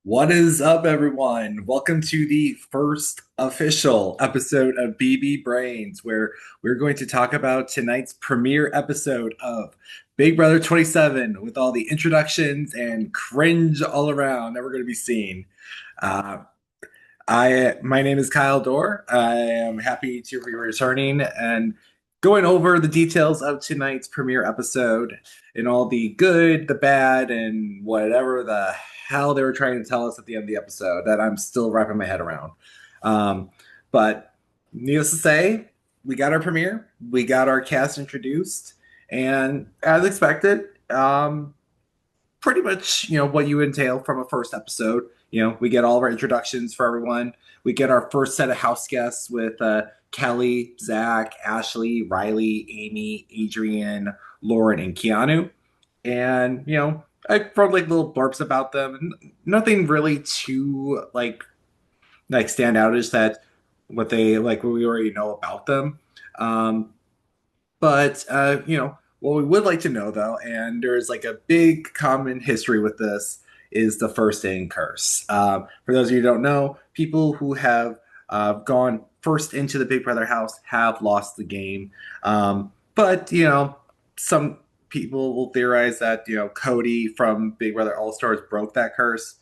What is up, everyone? Welcome to the first official episode of BB Brains, where we're going to talk about tonight's premiere episode of Big Brother 27 with all the introductions and cringe all around that we're going to be seeing. Uh, my name is Kyle Dorr. I am happy to be returning and going over the details of tonight's premiere episode and all the good, the bad, and whatever the hell they were trying to tell us at the end of the episode that I'm still wrapping my head around. Um, but needless to say, we got our premiere, we got our cast introduced, and as expected, pretty much what you entail from a first episode. We get all of our introductions for everyone. We get our first set of house guests with Kelly, Zach, Ashley, Riley, Amy, Adrian, Lauren, and Keanu. And I wrote like little blurbs about them. Nothing really too like stand out. Is that what we already know about them. Um, but what we would like to know though, and there's like a big common history with this, is the first in curse. For those of you who don't know, people who have gone first into the Big Brother house have lost the game. But some people will theorize that Cody from Big Brother All Stars broke that curse.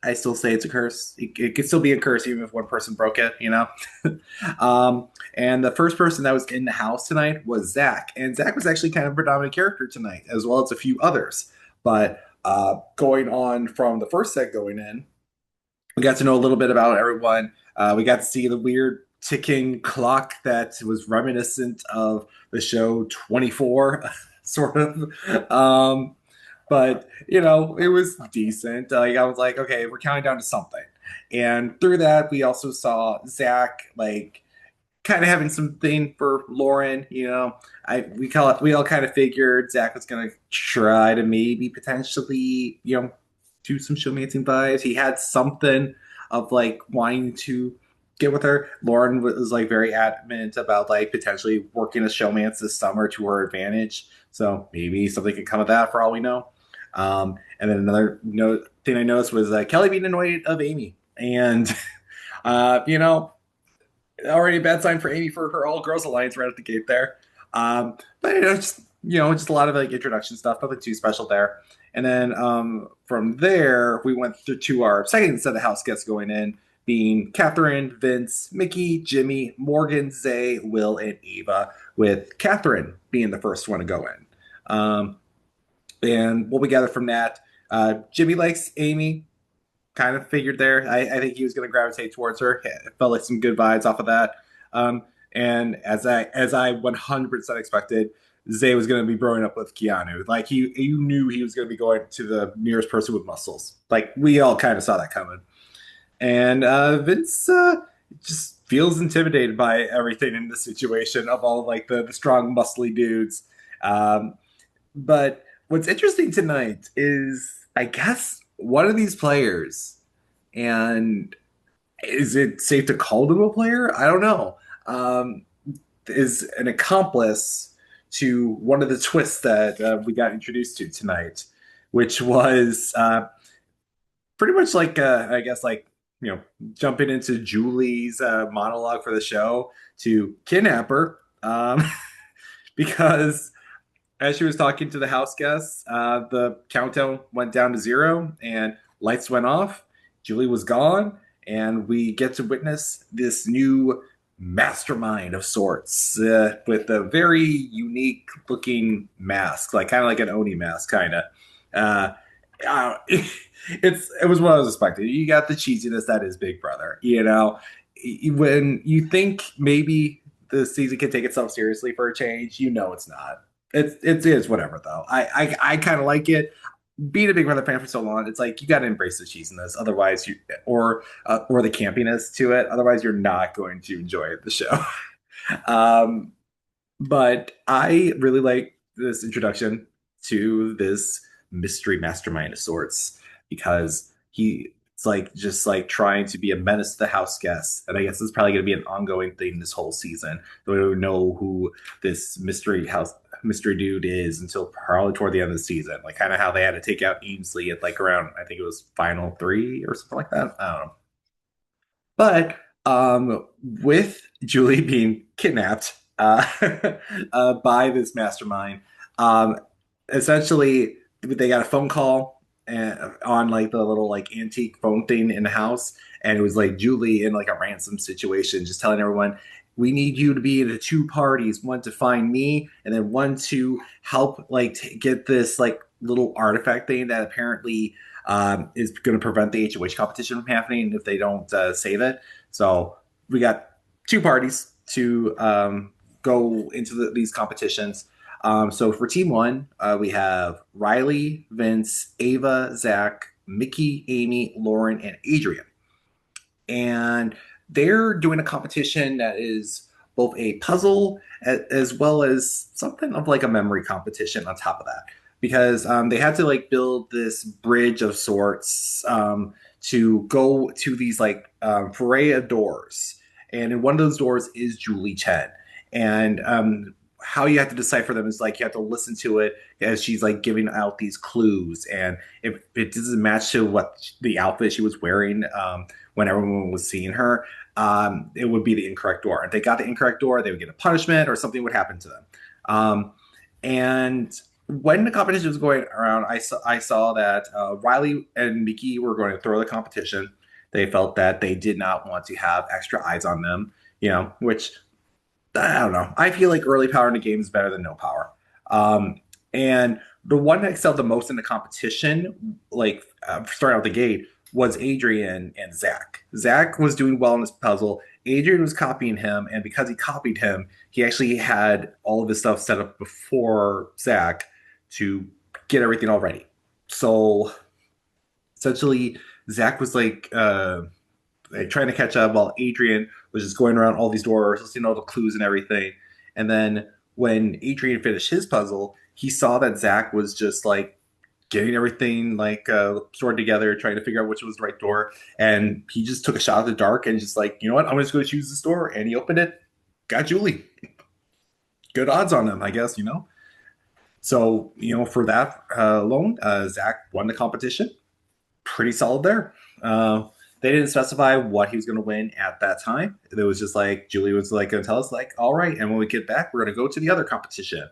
I still say it's a curse. It could still be a curse even if one person broke it. And the first person that was in the house tonight was Zach. And Zach was actually kind of a predominant character tonight, as well as a few others. But going on from the first set going in, we got to know a little bit about everyone. We got to see the weird ticking clock that was reminiscent of the show 24, sort of. But it was decent. Like I was like, okay, we're counting down to something. And through that, we also saw Zach like kind of having something for Lauren. We all kind of figured Zach was gonna try to maybe potentially do some showmancing vibes. He had something of like wanting to get with her. Lauren was like very adamant about like potentially working a showmance this summer to her advantage. So maybe something could come of that for all we know. And then another thing I noticed was Kelly being annoyed of Amy, and uh, you know, already a bad sign for Amy for her all girls alliance right at the gate there. But just a lot of like introduction stuff, nothing too special there. And then from there, we went through to our second set of house guests going in, being Catherine, Vince, Mickey, Jimmy, Morgan, Zay, Will, and Ava, with Catherine being the first one to go in. And what we gather from that, Jimmy likes Amy, kind of figured there. I think he was going to gravitate towards her. It felt like some good vibes off of that. Um, and as I 100% expected, Zay was going to be growing up with Keanu. Like you knew he was going to be going to the nearest person with muscles. Like we all kind of saw that coming. And Vince just feels intimidated by everything in this situation of all like the strong, muscly dudes. Um, but what's interesting tonight is, I guess, one of these players, and is it safe to call them a player? I don't know. Um, is an accomplice to one of the twists that we got introduced to tonight, which was pretty much like, I guess, like, jumping into Julie's monologue for the show to kidnap her. Because as she was talking to the house guests, the countdown went down to zero and lights went off. Julie was gone, and we get to witness this new mastermind of sorts with a very unique looking mask, like kind of like an Oni mask, kind of. Uh, it was what I was expecting. You got the cheesiness that is Big Brother. When you think maybe the season can take itself seriously for a change, it's not. It is whatever though. I kind of like it. Being a Big Brother fan for so long, it's like you got to embrace the cheesiness. Otherwise, or the campiness to it. Otherwise, you're not going to enjoy the show. um, but I really like this introduction to this mystery mastermind of sorts, because it's like just like trying to be a menace to the house guests. And I guess it's probably going to be an ongoing thing this whole season. So we don't know who this mystery house mystery dude is until probably toward the end of the season. Like kind of how they had to take out Ainsley at like around I think it was final three or something like that. I don't know. But with Julie being kidnapped by this mastermind, um, essentially they got a phone call on like the little like antique phone thing in the house, and it was like Julie in like a ransom situation, just telling everyone, "We need you to be in the two parties, one to find me, and then one to help like get this like little artifact thing that apparently." Is going to prevent the HOH competition from happening if they don't save it. So we got two parties to go into these competitions. So for team one, we have Riley, Vince, Ava, Zach, Mickey, Amy, Lauren, and Adrian. And they're doing a competition that is both a puzzle as well as something of like a memory competition on top of that because they had to like build this bridge of sorts to go to these like foray of doors, and in one of those doors is Julie Chen, and how you have to decipher them is like you have to listen to it as she's like giving out these clues, and if it doesn't match to what the outfit she was wearing when everyone was seeing her, it would be the incorrect door. If they got the incorrect door, they would get a punishment or something would happen to them. And when the competition was going around, I saw that Riley and Mickey were going to throw the competition. They felt that they did not want to have extra eyes on them, which I don't know. I feel like early power in the game is better than no power. And the one that excelled the most in the competition, like starting out the gate, was Adrian and Zach. Zach was doing well in this puzzle. Adrian was copying him, and because he copied him, he actually had all of his stuff set up before Zach to get everything all ready. So essentially, Zach was like trying to catch up while Adrian was just going around all these doors, listening to all the clues and everything. And then when Adrian finished his puzzle, he saw that Zach was just like getting everything like stored together, trying to figure out which was the right door. And he just took a shot at the dark and just like, you know what, I'm just going to choose this door. And he opened it, got Julie. Good odds on him, I guess. So, for that alone, Zach won the competition. Pretty solid there. They didn't specify what he was going to win at that time. It was just like Julie was like going to tell us, like, all right, and when we get back, we're going to go to the other competition.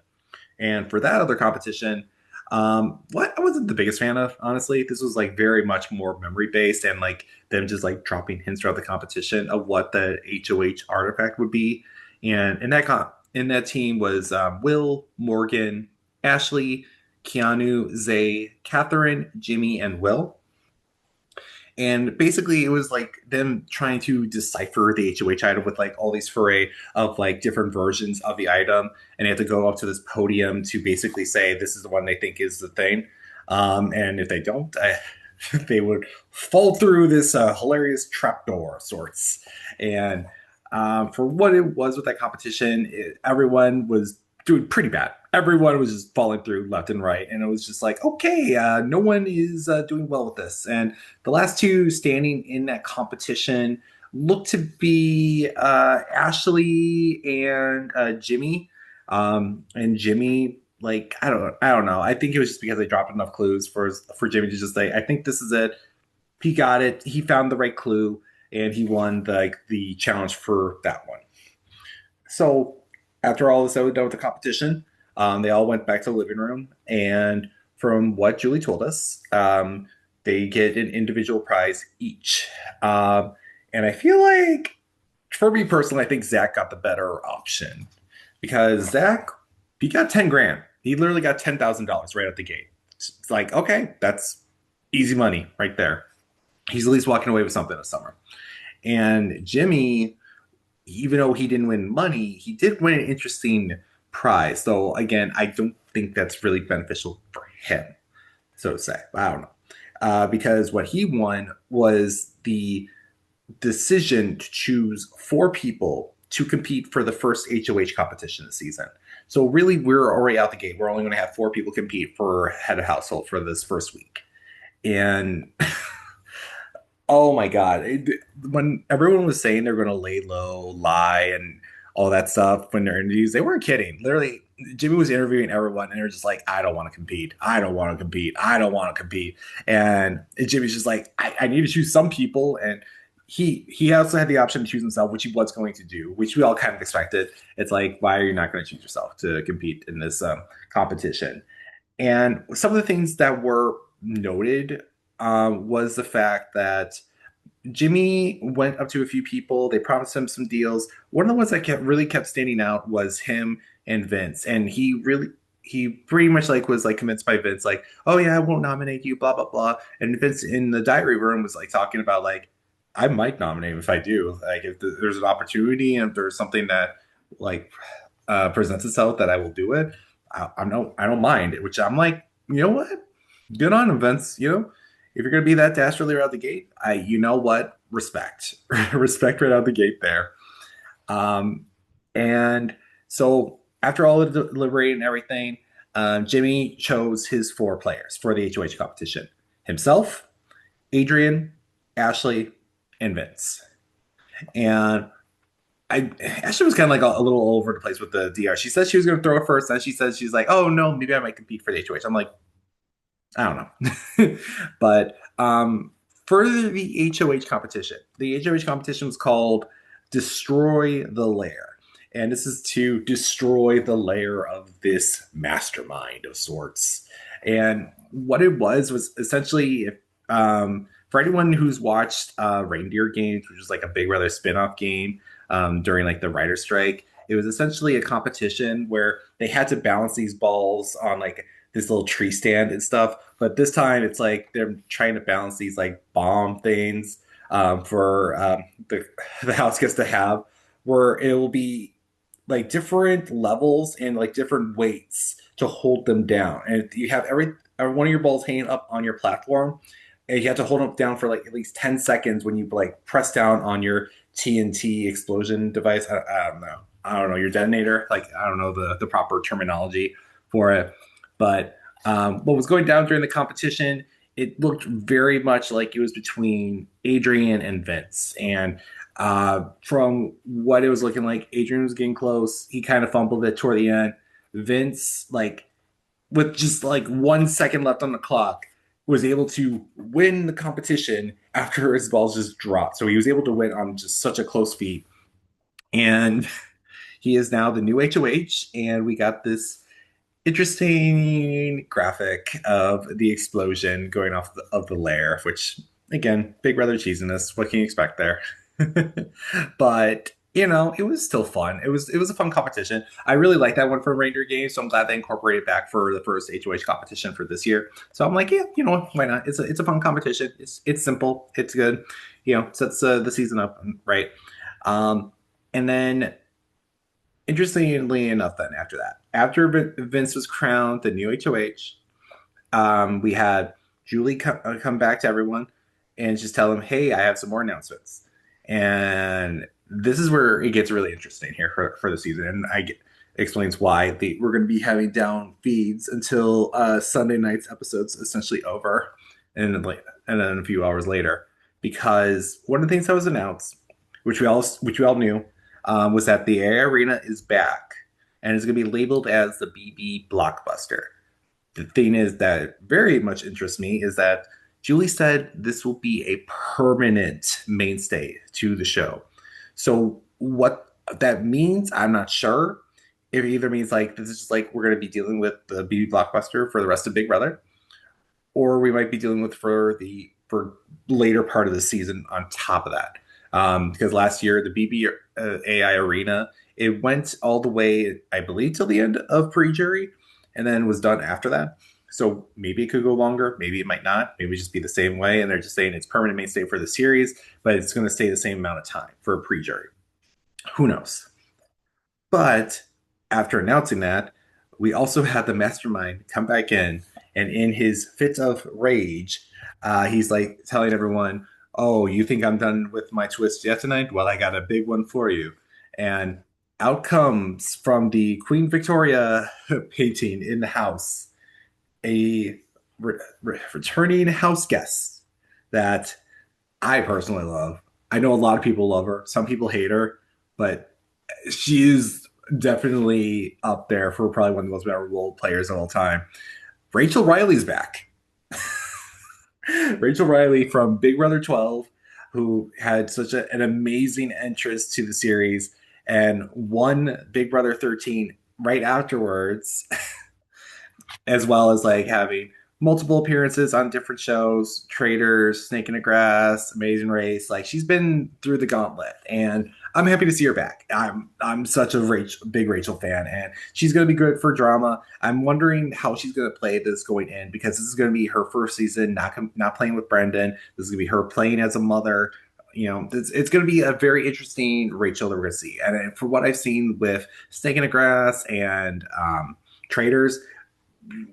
And for that other competition, what I wasn't the biggest fan of, honestly. This was like very much more memory based and like them just like dropping hints throughout the competition of what the HOH artifact would be. And in that team was Will, Morgan, Ashley, Keanu, Zay, Catherine, Jimmy, and Will. And basically, it was like them trying to decipher the HOH item with like all these foray of like different versions of the item, and they have to go up to this podium to basically say this is the one they think is the thing. And if they don't, they would fall through this hilarious trapdoor of sorts. And for what it was with that competition, everyone was doing pretty bad. Everyone was just falling through left and right, and it was just like, okay, no one is doing well with this. And the last two standing in that competition looked to be Ashley and Jimmy. And Jimmy, like, I don't know. I think it was just because they dropped enough clues for Jimmy to just say, I think this is it. He got it. He found the right clue, and he won the challenge for that one. So after all this was done with the competition, they all went back to the living room, and from what Julie told us, they get an individual prize each. And I feel like, for me personally, I think Zach got the better option because Zach, he got 10 grand. He literally got $10,000 right at the gate. It's like, okay, that's easy money right there. He's at least walking away with something this summer. And Jimmy, even though he didn't win money, he did win an interesting prize. So again, I don't think that's really beneficial for him, so to say. I don't know. Because what he won was the decision to choose four people to compete for the first HOH competition this season. So really, we're already out the gate. We're only going to have four people compete for head of household for this first week. And oh my God, when everyone was saying they're going to lay low, lie, and all that stuff when they're interviews. They weren't kidding. Literally, Jimmy was interviewing everyone, and they're just like, "I don't want to compete. I don't want to compete. I don't want to compete." And Jimmy's just like, "I need to choose some people," and he also had the option to choose himself, which he was going to do, which we all kind of expected. It's like, why are you not going to choose yourself to compete in this competition? And some of the things that were noted was the fact that Jimmy went up to a few people. They promised him some deals. One of the ones that really kept standing out was him and Vince, and he pretty much like was like convinced by Vince, like, oh yeah, I won't nominate you, blah blah blah. And Vince in the diary room was like talking about like, I might nominate him if I do, like if there's an opportunity and if there's something that like presents itself that I will do it. I don't mind. Which I'm like, you know what? Good on him, Vince. You know, if you're gonna be that dastardly right out the gate, you know what? Respect, respect right out the gate there. Um, and so after all the deliberating and everything, Jimmy chose his four players for the HOH competition: himself, Adrian, Ashley, and Vince. And Ashley was kind of like a little all over the place with the DR. She said she was going to throw it first, and she said she's like, "Oh no, maybe I might compete for the HOH." I'm like, I don't know, but for the HOH competition, the HOH competition was called "Destroy the Lair," and this is to destroy the lair of this mastermind of sorts. And what it was essentially, for anyone who's watched Reindeer Games, which is like a Big Brother spin-off game during like the writer strike. It was essentially a competition where they had to balance these balls on like this little tree stand and stuff. But this time it's like they're trying to balance these like bomb things for the house gets to have, where it will be like different levels and like different weights to hold them down. And you have every one of your balls hanging up on your platform, and you have to hold them down for like at least 10 seconds when you like press down on your TNT explosion device. I don't know. I don't know your detonator. Like I don't know the proper terminology for it. But what was going down during the competition, it looked very much like it was between Adrian and Vince. And from what it was looking like, Adrian was getting close. He kind of fumbled it toward the end. Vince, like with just like 1 second left on the clock, was able to win the competition after his balls just dropped. So he was able to win on just such a close feat. And he is now the new HOH. And we got this interesting graphic of the explosion going off of the lair, which again, Big Brother cheesiness. What can you expect there? But you know, it was still fun. It was a fun competition. I really like that one from Reindeer Games, so I'm glad they incorporated it back for the first HOH competition for this year. So I'm like, yeah, you know what? Why not? It's a fun competition. It's simple. It's good. You know, sets the season up right. Um, and then interestingly enough, then after that, after Vince was crowned the new HOH, we had Julie come back to everyone and just tell them, "Hey, I have some more announcements." And this is where it gets really interesting here for the season, and explains why we're going to be having down feeds until Sunday night's episode's essentially over, and then a few hours later, because one of the things that was announced, which we all knew, was that the AI Arena is back and it's going to be labeled as the BB Blockbuster. The thing is that very much interests me is that Julie said this will be a permanent mainstay to the show. So what that means, I'm not sure. It either means like this is just like we're going to be dealing with the BB Blockbuster for the rest of Big Brother, or we might be dealing with for later part of the season on top of that. Because last year the BB AI Arena, it went all the way, I believe, till the end of pre-jury, and then was done after that. So maybe it could go longer, maybe it might not, maybe just be the same way, and they're just saying it's permanent mainstay for the series, but it's going to stay the same amount of time for pre-jury. Who knows? But after announcing that, we also had the mastermind come back in, and in his fit of rage, he's like telling everyone, "Oh, you think I'm done with my twist yet tonight? Well, I got a big one for you." And out comes from the Queen Victoria painting in the house a returning house guest that I personally love. I know a lot of people love her. Some people hate her, but She is definitely up there for probably one of the most memorable players of all time. Rachel Riley's back. Rachel Riley from Big Brother 12, who had such an amazing entrance to the series and won Big Brother 13 right afterwards, as well as like having multiple appearances on different shows, Traders, Snake in the Grass, Amazing Race. Like she's been through the gauntlet, and I'm happy to see her back. I'm such a big Rachel fan, and she's going to be good for drama. I'm wondering how she's going to play this going in because this is going to be her first season, not playing with Brendan. This is going to be her playing as a mother. It's going to be a very interesting Rachel that we're going to see. And for what I've seen with Snake in the Grass and Traders,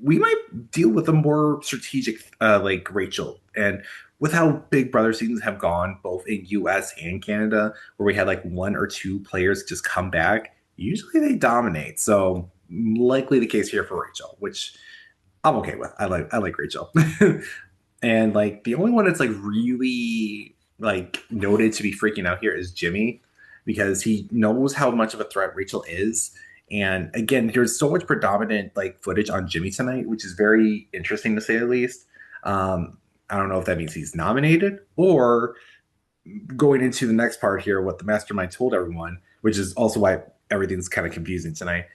we might deal with a more strategic like Rachel. And with how Big Brother seasons have gone, both in US and Canada, where we had like one or two players just come back, usually they dominate. So likely the case here for Rachel, which I'm okay with. I like Rachel. And like the only one that's like really like noted to be freaking out here is Jimmy because he knows how much of a threat Rachel is. And again, there's so much predominant like footage on Jimmy tonight, which is very interesting to say the least. I don't know if that means he's nominated or going into the next part here, what the mastermind told everyone, which is also why everything's kind of confusing tonight.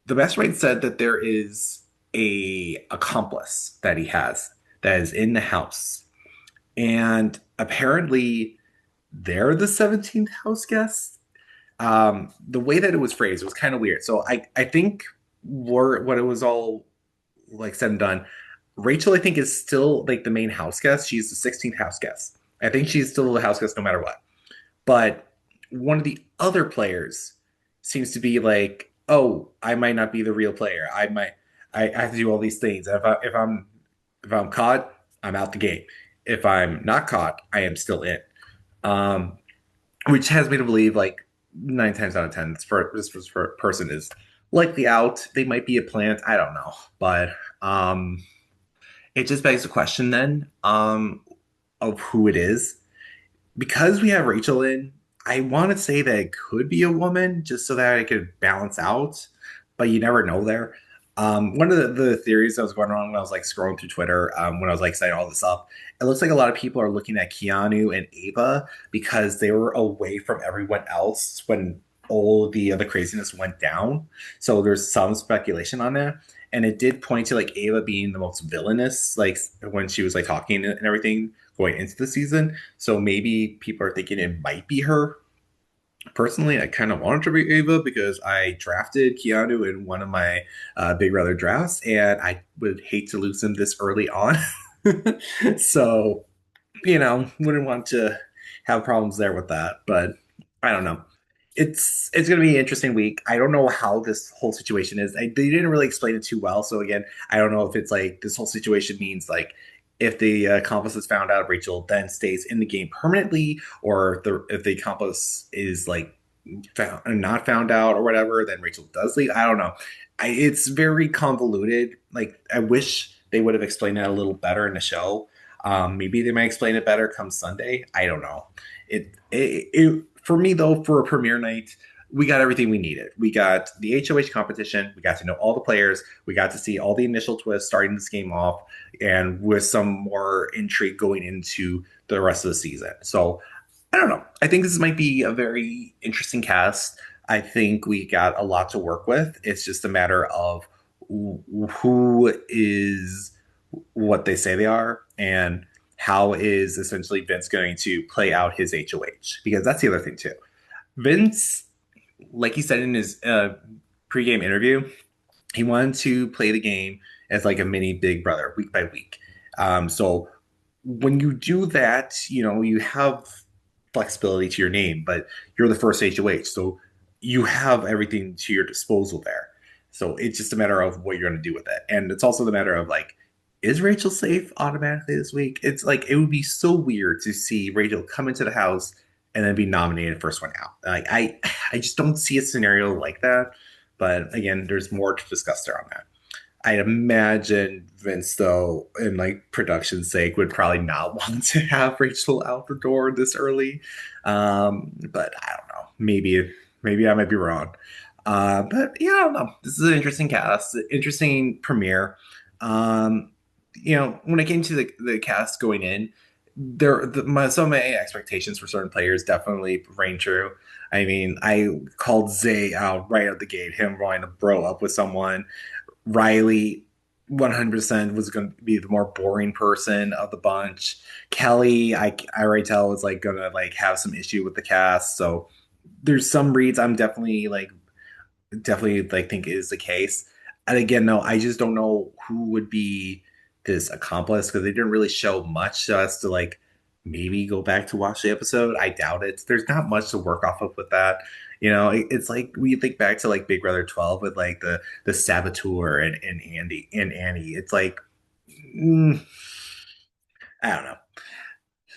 The mastermind said that there is a accomplice that he has that is in the house, and apparently they're the 17th house guest. The way that it was phrased was kind of weird. So I think what it was all like said and done, Rachel I think is still like the main house guest. She's the 16th house guest. I think she's still the house guest no matter what. But one of the other players seems to be like, oh, I might not be the real player. I have to do all these things. If I'm caught, I'm out the game. If I'm not caught, I am still in. Um, which has me to believe like 9 times out of 10, this person is likely out. They might be a plant. I don't know, but um, it just begs the question then of who it is because we have Rachel in, I want to say that it could be a woman just so that it could balance out, but you never know there. One of the theories that was going on when I was like scrolling through Twitter, when I was like setting all this up, it looks like a lot of people are looking at Keanu and Ava because they were away from everyone else when all the other craziness went down. So there's some speculation on that. And it did point to like Ava being the most villainous, like when she was like talking and everything going into the season. So maybe people are thinking it might be her. Personally, I kind of wanted to be Ava because I drafted Keanu in one of my Big Brother drafts, and I would hate to lose him this early on. So, wouldn't want to have problems there with that. But I don't know. It's going to be an interesting week. I don't know how this whole situation is. They didn't really explain it too well. So again, I don't know if it's like this whole situation means like if the accomplice is found out, Rachel then stays in the game permanently, or if the accomplice is like not found out or whatever, then Rachel does leave. I don't know. It's very convoluted. Like I wish they would have explained that a little better in the show. Maybe they might explain it better come Sunday. I don't know. It for me though, for a premiere night, we got everything we needed. We got the HOH competition. We got to know all the players. We got to see all the initial twists starting this game off, and with some more intrigue going into the rest of the season. So I don't know. I think this might be a very interesting cast. I think we got a lot to work with. It's just a matter of who is what they say they are and how is essentially Vince going to play out his HOH? Because that's the other thing too. Vince, like he said in his pregame interview, he wanted to play the game as like a mini Big Brother week by week. So when you do that, you have flexibility to your name, but you're the first HOH, so you have everything to your disposal there. So it's just a matter of what you're going to do with it, and it's also the matter of like, is Rachel safe automatically this week? It's like it would be so weird to see Rachel come into the house and then be nominated first one out. Like I just don't see a scenario like that. But again, there's more to discuss there on that. I imagine Vince, though, in like production's sake, would probably not want to have Rachel out the door this early. But I don't know. Maybe. Maybe I might be wrong. But yeah, I don't know. This is an interesting cast, interesting premiere. Um, when it came to the cast going in, so many expectations for certain players definitely rang true. I mean, I called Zay out right out the gate, him wanting to bro up with someone. Riley 100% was going to be the more boring person of the bunch. Kelly, I already tell was like gonna like have some issue with the cast. So there's some reads I'm definitely like think is the case. And again, no, I just don't know who would be this accomplice because they didn't really show much so as to like maybe go back to watch the episode. I doubt it. There's not much to work off of with that. It's like we think back to like Big Brother 12 with like the saboteur and Andy and Annie. It's like mm, I don't know.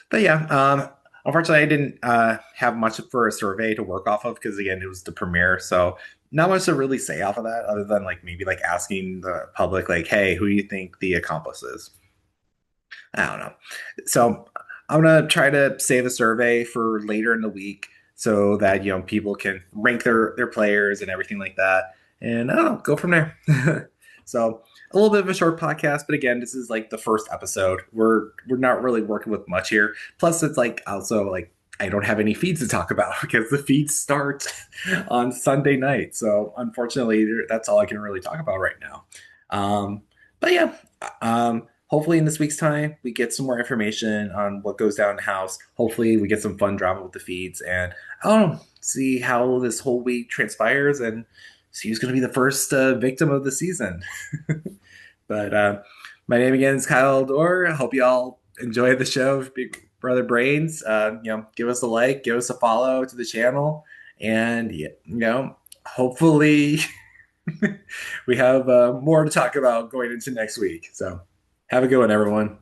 But yeah, unfortunately, I didn't have much for a survey to work off of because again, it was the premiere, so not much to really say off of that, other than like maybe like asking the public, like, "Hey, who do you think the accomplice is?" I don't know. So I'm gonna try to save a survey for later in the week so that people can rank their players and everything like that, and I don't know, go from there. So a little bit of a short podcast, but again, this is like the first episode. We're not really working with much here. Plus, it's like also like I don't have any feeds to talk about because the feeds start on Sunday night. So unfortunately, that's all I can really talk about right now. But yeah, hopefully in this week's time we get some more information on what goes down in the house. Hopefully we get some fun drama with the feeds, and I don't know, see how this whole week transpires and see who's going to be the first victim of the season. But my name again is Kyle Dorr. I hope you all enjoy the show, Big Brother Brains. Give us a like, give us a follow to the channel, and hopefully we have more to talk about going into next week. So have a good one, everyone.